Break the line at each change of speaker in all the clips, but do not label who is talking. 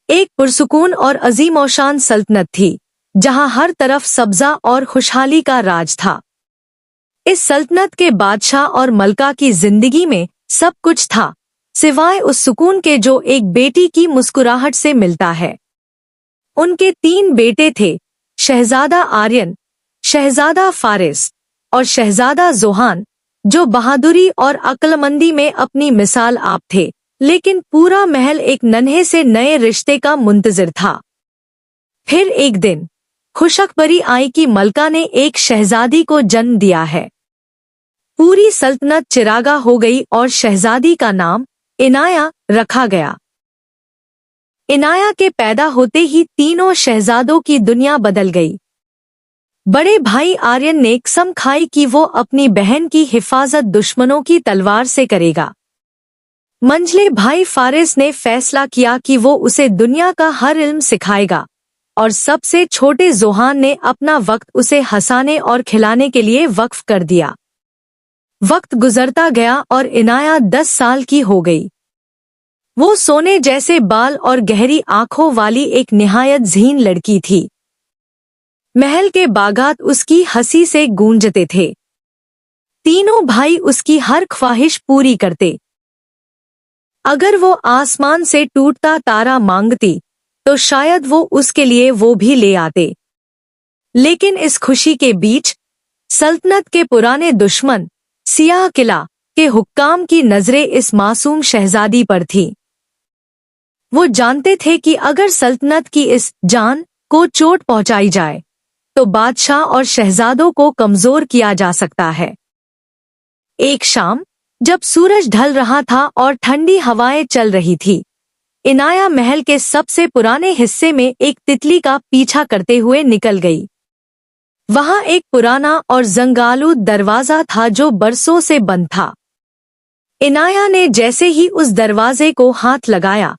एक पुरसुकून और अजीमोशान सल्तनत थी, जहां हर तरफ सब्जा और खुशहाली का राज था। इस सल्तनत के बादशाह और मलका की जिंदगी में सब कुछ था, सिवाय उस सुकून के जो एक बेटी की मुस्कुराहट से मिलता है। उनके 3 बेटे थे, शहजादा आर्यन, शहजादा फारिस और शहजादा जोहान, जो बहादुरी और अक्लमंदी में अपनी मिसाल आप थे। लेकिन पूरा महल एक नन्हे से नए रिश्ते का मुंतजिर था। फिर एक दिन खुशखबरी आई कि मलका ने एक शहजादी को जन्म दिया है। पूरी सल्तनत चिरागा हो गई और शहजादी का नाम इनाया रखा गया। इनाया के पैदा होते ही तीनों शहजादों की दुनिया बदल गई। बड़े भाई आर्यन ने कसम खाई कि वो अपनी बहन की हिफाजत दुश्मनों की तलवार से करेगा। मंझले भाई फारिस ने फैसला किया कि वो उसे दुनिया का हर इल्म सिखाएगा, और सबसे छोटे जोहान ने अपना वक्त उसे हंसाने और खिलाने के लिए वक्फ कर दिया। वक्त गुजरता गया और इनाया 10 साल की हो गई। वो सोने जैसे बाल और गहरी आंखों वाली एक निहायत ज़हीन लड़की थी। महल के बागात उसकी हंसी से गूंजते थे। तीनों भाई उसकी हर ख्वाहिश पूरी करते। अगर वो आसमान से टूटता तारा मांगती तो शायद वो उसके लिए वो भी ले आते। लेकिन इस खुशी के बीच सल्तनत के पुराने दुश्मन सियाह किला के हुक्काम की नजरें इस मासूम शहजादी पर थीं। वो जानते थे कि अगर सल्तनत की इस जान को चोट पहुंचाई जाए तो बादशाह और शहजादों को कमजोर किया जा सकता है। एक शाम जब सूरज ढल रहा था और ठंडी हवाएं चल रही थी, इनाया महल के सबसे पुराने हिस्से में एक तितली का पीछा करते हुए निकल गई। वहां एक पुराना और जंगालूद दरवाजा था जो बरसों से बंद था। इनाया ने जैसे ही उस दरवाजे को हाथ लगाया,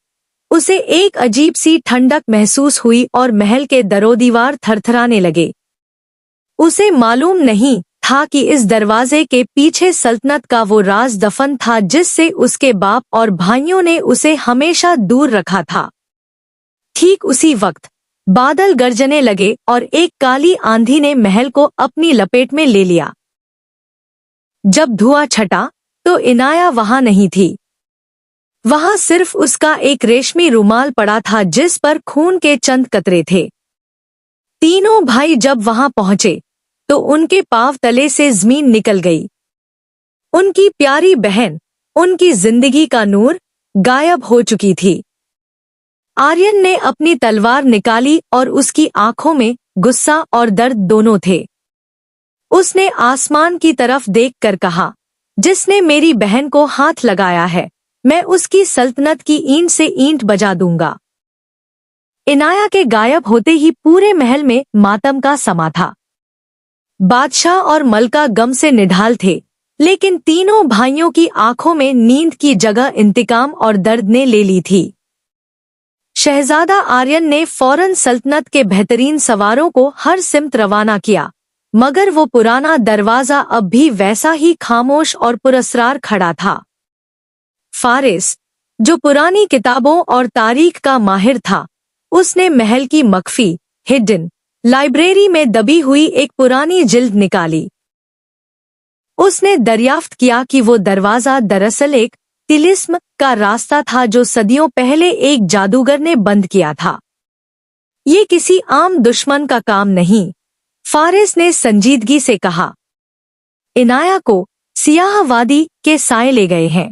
उसे एक अजीब सी ठंडक महसूस हुई और महल के दरोदीवार थरथराने लगे। उसे मालूम नहीं था कि इस दरवाजे के पीछे सल्तनत का वो राज दफन था जिससे उसके बाप और भाइयों ने उसे हमेशा दूर रखा था। ठीक उसी वक्त बादल गरजने लगे और एक काली आंधी ने महल को अपनी लपेट में ले लिया। जब धुआं छटा तो इनाया वहां नहीं थी। वहां सिर्फ उसका एक रेशमी रुमाल पड़ा था जिस पर खून के चंद कतरे थे। तीनों भाई जब वहां पहुंचे तो उनके पांव तले से जमीन निकल गई। उनकी प्यारी बहन, उनकी जिंदगी का नूर, गायब हो चुकी थी। आर्यन ने अपनी तलवार निकाली और उसकी आंखों में गुस्सा और दर्द दोनों थे। उसने आसमान की तरफ देखकर कहा, जिसने मेरी बहन को हाथ लगाया है, मैं उसकी सल्तनत की ईंट से ईंट बजा दूंगा। इनाया के गायब होते ही पूरे महल में मातम का समा था। बादशाह और मलका गम से निढाल थे, लेकिन तीनों भाइयों की आंखों में नींद की जगह इंतकाम और दर्द ने ले ली थी। शहजादा आर्यन ने फौरन सल्तनत के बेहतरीन सवारों को हर सिमत रवाना किया, मगर वो पुराना दरवाजा अब भी वैसा ही खामोश और पुरस्रार खड़ा था। फारिस, जो पुरानी किताबों और तारीख का माहिर था, उसने महल की मख्फी हिडन लाइब्रेरी में दबी हुई एक पुरानी जिल्द निकाली। उसने दरियाफ्त किया कि वो दरवाजा दरअसल एक तिलिस्म का रास्ता था जो सदियों पहले एक जादूगर ने बंद किया था। ये किसी आम दुश्मन का काम नहीं, फारिस ने संजीदगी से कहा। इनाया को सियाह वादी के साए ले गए हैं,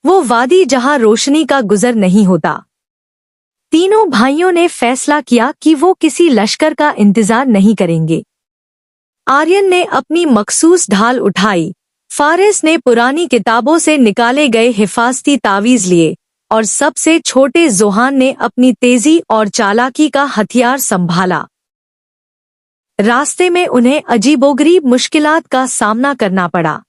वो वादी जहां रोशनी का गुजर नहीं होता। तीनों भाइयों ने फैसला किया कि वो किसी लश्कर का इंतजार नहीं करेंगे। आर्यन ने अपनी मखसूस ढाल उठाई, फारिस ने पुरानी किताबों से निकाले गए हिफाजती तावीज लिए और सबसे छोटे जोहान ने अपनी तेजी और चालाकी का हथियार संभाला। रास्ते में उन्हें अजीबोगरीब मुश्किलात का सामना करना पड़ा।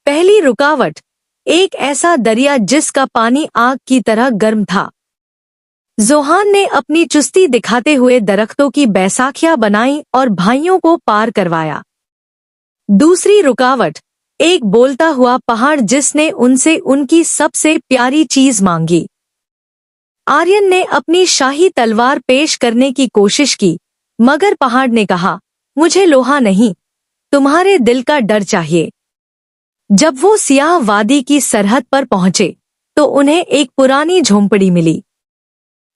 पहली रुकावट एक ऐसा दरिया जिसका पानी आग की तरह गर्म था। जोहान ने अपनी चुस्ती दिखाते हुए दरख्तों की बैसाखियां बनाई और भाइयों को पार करवाया। दूसरी रुकावट एक बोलता हुआ पहाड़ जिसने उनसे उनकी सबसे प्यारी चीज मांगी। आर्यन ने अपनी शाही तलवार पेश करने की कोशिश की, मगर पहाड़ ने कहा, मुझे लोहा नहीं, तुम्हारे दिल का डर चाहिए। जब वो सियाह वादी की सरहद पर पहुंचे तो उन्हें एक पुरानी झोंपड़ी मिली।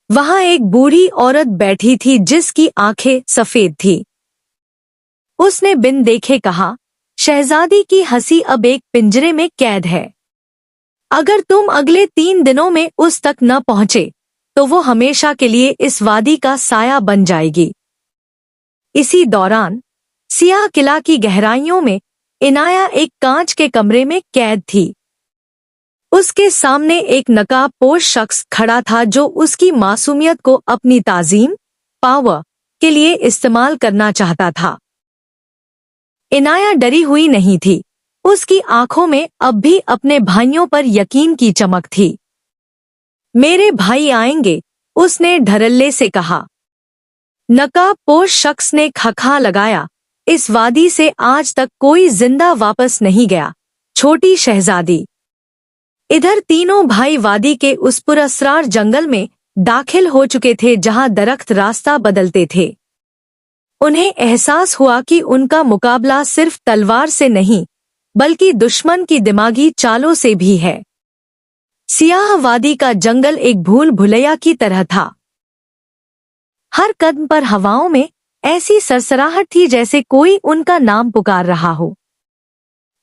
वहां एक बूढ़ी औरत बैठी थी जिसकी आंखें सफेद थी। उसने बिन देखे कहा, शहजादी की हंसी अब एक पिंजरे में कैद है। अगर तुम अगले 3 दिनों में उस तक न पहुंचे तो वो हमेशा के लिए इस वादी का साया बन जाएगी। इसी दौरान सियाह किला की गहराइयों में इनाया एक कांच के कमरे में कैद थी। उसके सामने एक नकाबपोश शख्स खड़ा था जो उसकी मासूमियत को अपनी ताजीम, पावर के लिए इस्तेमाल करना चाहता था। इनाया डरी हुई नहीं थी, उसकी आंखों में अब भी अपने भाइयों पर यकीन की चमक थी। मेरे भाई आएंगे, उसने धड़ल्ले से कहा। नकाबपोश शख्स ने खखा लगाया, इस वादी से आज तक कोई जिंदा वापस नहीं गया, छोटी शहजादी। इधर तीनों भाई वादी के उस पुरअसरार जंगल में दाखिल हो चुके थे जहां दरख्त रास्ता बदलते थे। उन्हें एहसास हुआ कि उनका मुकाबला सिर्फ तलवार से नहीं बल्कि दुश्मन की दिमागी चालों से भी है। सियाह वादी का जंगल एक भूल भुलैया की तरह था। हर कदम पर हवाओं में ऐसी सरसराहट थी जैसे कोई उनका नाम पुकार रहा हो।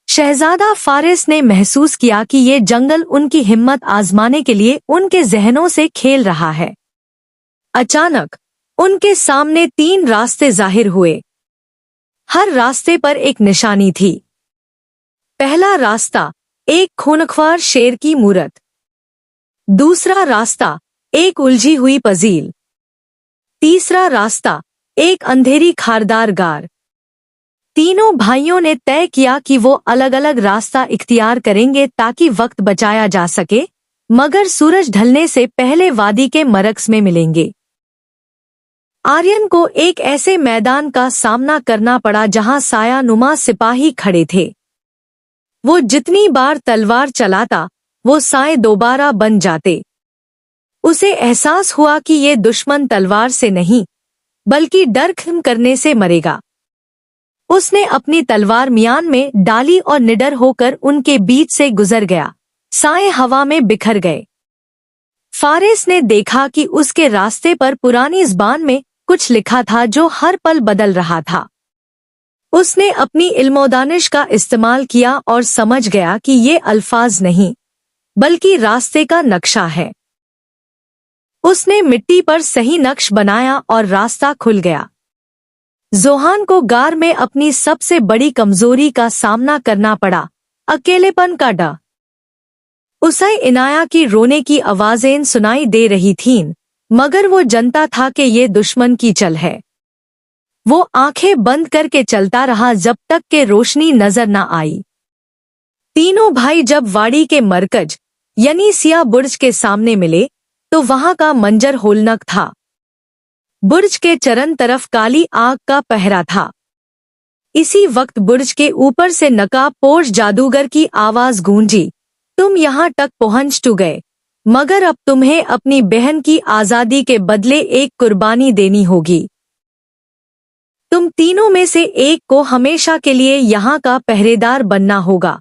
शहजादा फारिस ने महसूस किया कि ये जंगल उनकी हिम्मत आजमाने के लिए उनके जहनों से खेल रहा है। अचानक उनके सामने 3 रास्ते जाहिर हुए। हर रास्ते पर एक निशानी थी। पहला रास्ता, एक खूंखार शेर की मूरत। दूसरा रास्ता, एक उलझी हुई पजील। तीसरा रास्ता, एक अंधेरी खारदार गार। तीनों भाइयों ने तय किया कि वो अलग अलग रास्ता इख्तियार करेंगे ताकि वक्त बचाया जा सके, मगर सूरज ढलने से पहले वादी के मरकज में मिलेंगे। आर्यन को एक ऐसे मैदान का सामना करना पड़ा जहां साया-नुमा सिपाही खड़े थे। वो जितनी बार तलवार चलाता वो साए दोबारा बन जाते। उसे एहसास हुआ कि ये दुश्मन तलवार से नहीं बल्कि डर खत्म करने से मरेगा। उसने अपनी तलवार मियान में डाली और निडर होकर उनके बीच से गुजर गया। साए हवा में बिखर गए। फारिस ने देखा कि उसके रास्ते पर पुरानी ज़बान में कुछ लिखा था जो हर पल बदल रहा था। उसने अपनी इल्मोदानिश का इस्तेमाल किया और समझ गया कि ये अल्फाज नहीं बल्कि रास्ते का नक्शा है। उसने मिट्टी पर सही नक्श बनाया और रास्ता खुल गया। जोहान को गार में अपनी सबसे बड़ी कमजोरी का सामना करना पड़ा, अकेलेपन का डर। उसे इनाया की रोने की आवाजें सुनाई दे रही थीं, मगर वो जानता था कि ये दुश्मन की चल है। वो आंखें बंद करके चलता रहा जब तक कि रोशनी नजर न आई। तीनों भाई जब वाड़ी के मरकज यानी सिया बुर्ज के सामने मिले तो वहां का मंजर होलनक था। बुर्ज के चरन तरफ काली आग का पहरा था। इसी वक्त बुर्ज के ऊपर से नकाबपोश जादूगर की आवाज गूंजी, तुम यहाँ तक पहुंच तो गए, मगर अब तुम्हें अपनी बहन की आजादी के बदले एक कुर्बानी देनी होगी। तुम तीनों में से एक को हमेशा के लिए यहाँ का पहरेदार बनना होगा,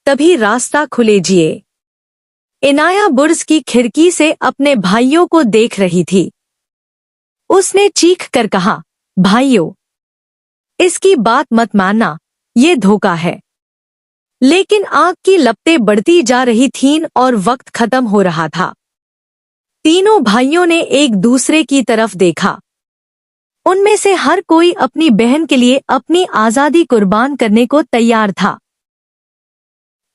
तभी रास्ता खुलेजिए। इनाया बुर्ज की खिड़की से अपने भाइयों को देख रही थी। उसने चीख कर कहा, भाइयों, इसकी बात मत मानना, ये धोखा है। लेकिन आग की लपटें बढ़ती जा रही थीं और वक्त खत्म हो रहा था। तीनों भाइयों ने एक दूसरे की तरफ देखा। उनमें से हर कोई अपनी बहन के लिए अपनी आजादी कुर्बान करने को तैयार था।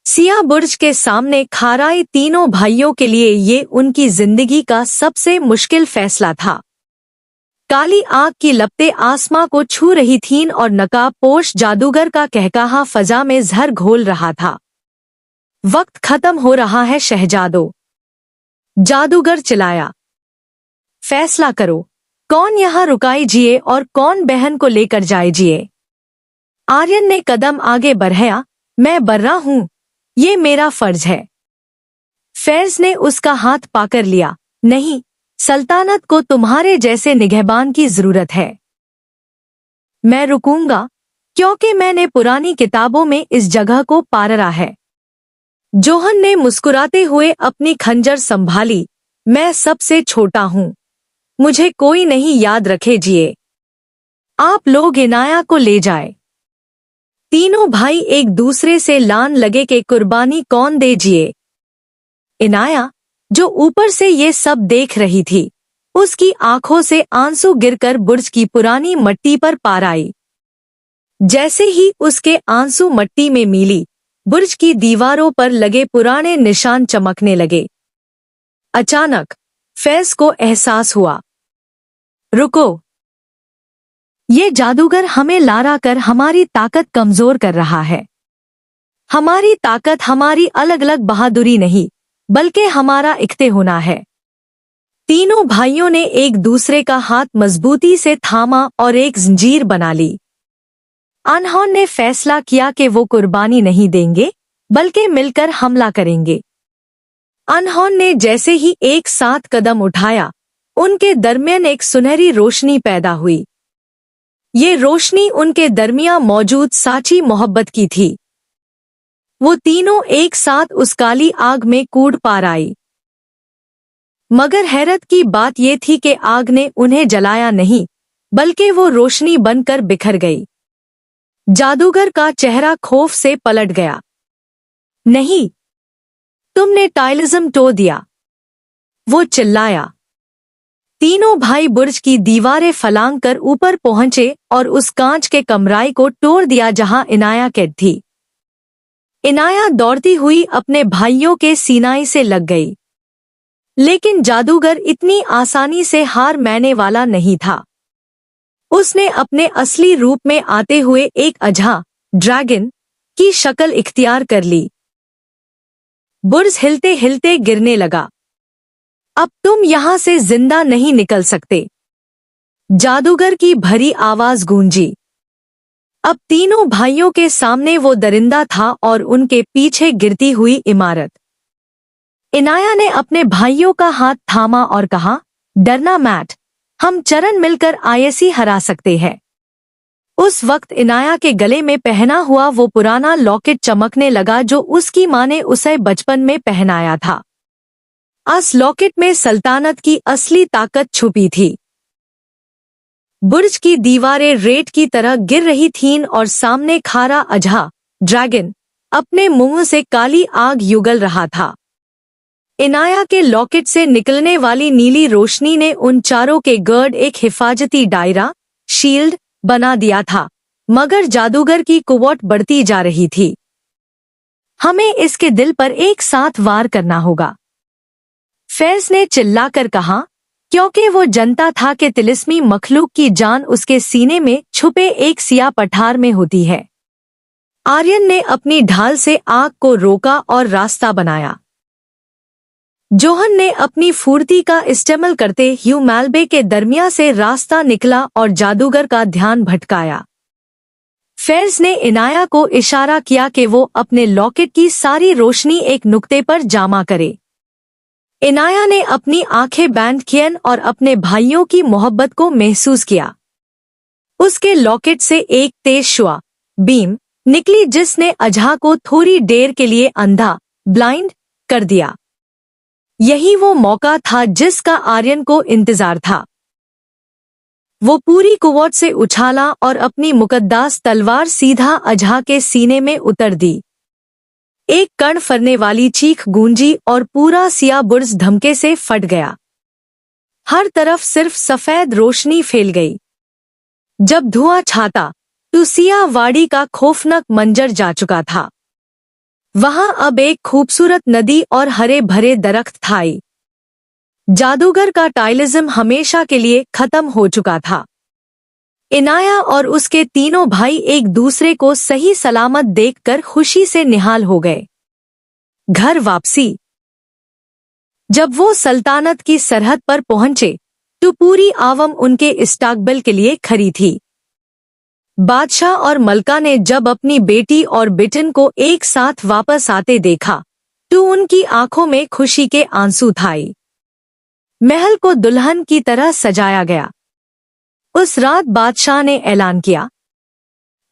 सिया बुर्ज के सामने खाराई तीनों भाइयों के लिए ये उनकी जिंदगी का सबसे मुश्किल फैसला था। काली आग की लपटें आसमां को छू रही थीं और नकाबपोश जादूगर का कहकहा फजा में जहर घोल रहा था। वक्त खत्म हो रहा है शहजादों, जादूगर चिल्लाया। फैसला करो, कौन यहाँ रुकाईजिए और कौन बहन को लेकर जाएजिए। आर्यन ने कदम आगे बढ़ाया, मैं बर्रा हूँ, ये मेरा फर्ज है। फैज ने उसका हाथ पाकर लिया, नहीं, सल्तनत को तुम्हारे जैसे निगहबान की जरूरत है। मैं रुकूंगा क्योंकि मैंने पुरानी किताबों में इस जगह को पारा है। जोहन ने मुस्कुराते हुए अपनी खंजर संभाली। मैं सबसे छोटा हूँ, मुझे कोई नहीं याद रखेजिए। आप लोग इनाया को ले जाए। तीनों भाई एक दूसरे से लान लगे कि कुर्बानी कौन देजिए। इनाया, जो ऊपर से ये सब देख रही थी, उसकी आंखों से आंसू गिरकर बुर्ज की पुरानी मट्टी पर पार आई। जैसे ही उसके आंसू मट्टी में मिली, बुर्ज की दीवारों पर लगे पुराने निशान चमकने लगे। अचानक फैज को एहसास हुआ, रुको, ये जादूगर हमें लारा कर हमारी ताकत कमजोर कर रहा है। हमारी ताकत हमारी अलग अलग बहादुरी नहीं, बल्कि हमारा इख्ते होना है। तीनों भाइयों ने एक दूसरे का हाथ मजबूती से थामा और एक जंजीर बना ली। उन्होंने फैसला किया कि वो कुर्बानी नहीं देंगे, बल्कि मिलकर हमला करेंगे। उन्होंने जैसे ही एक साथ कदम उठाया, उनके दरमियान एक सुनहरी रोशनी पैदा हुई। ये रोशनी उनके दरमियान मौजूद साची मोहब्बत की थी। वो तीनों एक साथ उस काली आग में कूद पार आई। मगर हैरत की बात ये थी कि आग ने उन्हें जलाया नहीं, बल्कि वो रोशनी बनकर बिखर गई। जादूगर का चेहरा खौफ से पलट गया। नहीं, तुमने टाइलिज्म तोड़ दिया, वो चिल्लाया। तीनों भाई बुर्ज की दीवारें फलांग कर ऊपर पहुंचे और उस कांच के कमराई को तोड़ दिया जहां इनाया कैद थी। इनाया दौड़ती हुई अपने भाइयों के सीनाई से लग गई। लेकिन जादूगर इतनी आसानी से हार मानने वाला नहीं था। उसने अपने असली रूप में आते हुए एक अजहा ड्रैगन की शक्ल इख्तियार कर ली। बुर्ज हिलते हिलते गिरने लगा। अब तुम यहां से जिंदा नहीं निकल सकते, जादूगर की भरी आवाज गूंजी। अब तीनों भाइयों के सामने वो दरिंदा था और उनके पीछे गिरती हुई इमारत। इनाया ने अपने भाइयों का हाथ थामा और कहा, डरना मत, हम चरण मिलकर आयसी हरा सकते हैं। उस वक्त इनाया के गले में पहना हुआ वो पुराना लॉकेट चमकने लगा जो उसकी मां ने उसे बचपन में पहनाया था। उस लॉकेट में सल्तनत की असली ताकत छुपी थी। बुर्ज की दीवारें रेत की तरह गिर रही थीं और सामने खारा अजहा ड्रैगन अपने मुंह से काली आग युगल रहा था। इनाया के लॉकेट से निकलने वाली नीली रोशनी ने उन चारों के गर्द एक हिफाजती दायरा शील्ड बना दिया था, मगर जादूगर की कुव्वत बढ़ती जा रही थी। हमें इसके दिल पर एक साथ वार करना होगा, फैज ने चिल्लाकर कहा, क्योंकि वो जानता था कि तिलिस्मी मखलूक की जान उसके सीने में छुपे एक सियाह पठार में होती है। आर्यन ने अपनी ढाल से आग को रोका और रास्ता बनाया। जोहन ने अपनी फुर्ती का इस्तेमाल करते ह्यू मालबे के दरमिया से रास्ता निकला और जादूगर का ध्यान भटकाया। फैज ने इनाया को इशारा किया कि वो अपने लॉकेट की सारी रोशनी एक नुक्ते पर जमा करे। इनाया ने अपनी आंखें बंद कियन और अपने भाइयों की मोहब्बत को महसूस किया। उसके लॉकेट से एक तेज शुआ बीम निकली जिसने अजहा को थोड़ी देर के लिए अंधा ब्लाइंड कर दिया। यही वो मौका था जिसका आर्यन को इंतजार था। वो पूरी कुव्वत से उछाला और अपनी मुकद्दस तलवार सीधा अजहा के सीने में उतर दी। एक कण फरने वाली चीख गूंजी और पूरा सिया बुर्ज धमके से फट गया। हर तरफ सिर्फ सफेद रोशनी फैल गई। जब धुआं छाता तो सिया वाड़ी का खौफनाक मंजर जा चुका था। वहां अब एक खूबसूरत नदी और हरे भरे दरख्त थे। जादूगर का टाइलिज्म हमेशा के लिए खत्म हो चुका था। इनाया और उसके तीनों भाई एक दूसरे को सही सलामत देखकर खुशी से निहाल हो गए। घर वापसी। जब वो सल्तनत की सरहद पर पहुंचे तो पूरी आवाम उनके इस्तकबाल के लिए खड़ी थी। बादशाह और मलका ने जब अपनी बेटी और बेटन को एक साथ वापस आते देखा तो उनकी आंखों में खुशी के आंसू थे। महल को दुल्हन की तरह सजाया गया। उस रात बादशाह ने ऐलान किया,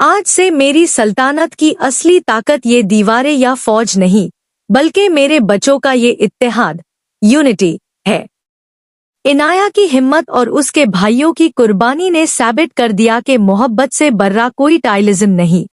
आज से मेरी सल्तनत की असली ताकत ये दीवारें या फौज नहीं, बल्कि मेरे बच्चों का ये इत्तेहाद, यूनिटी है। इनाया की हिम्मत और उसके भाइयों की कुर्बानी ने साबित कर दिया कि मोहब्बत से बर्रा कोई टाइलिज्म नहीं।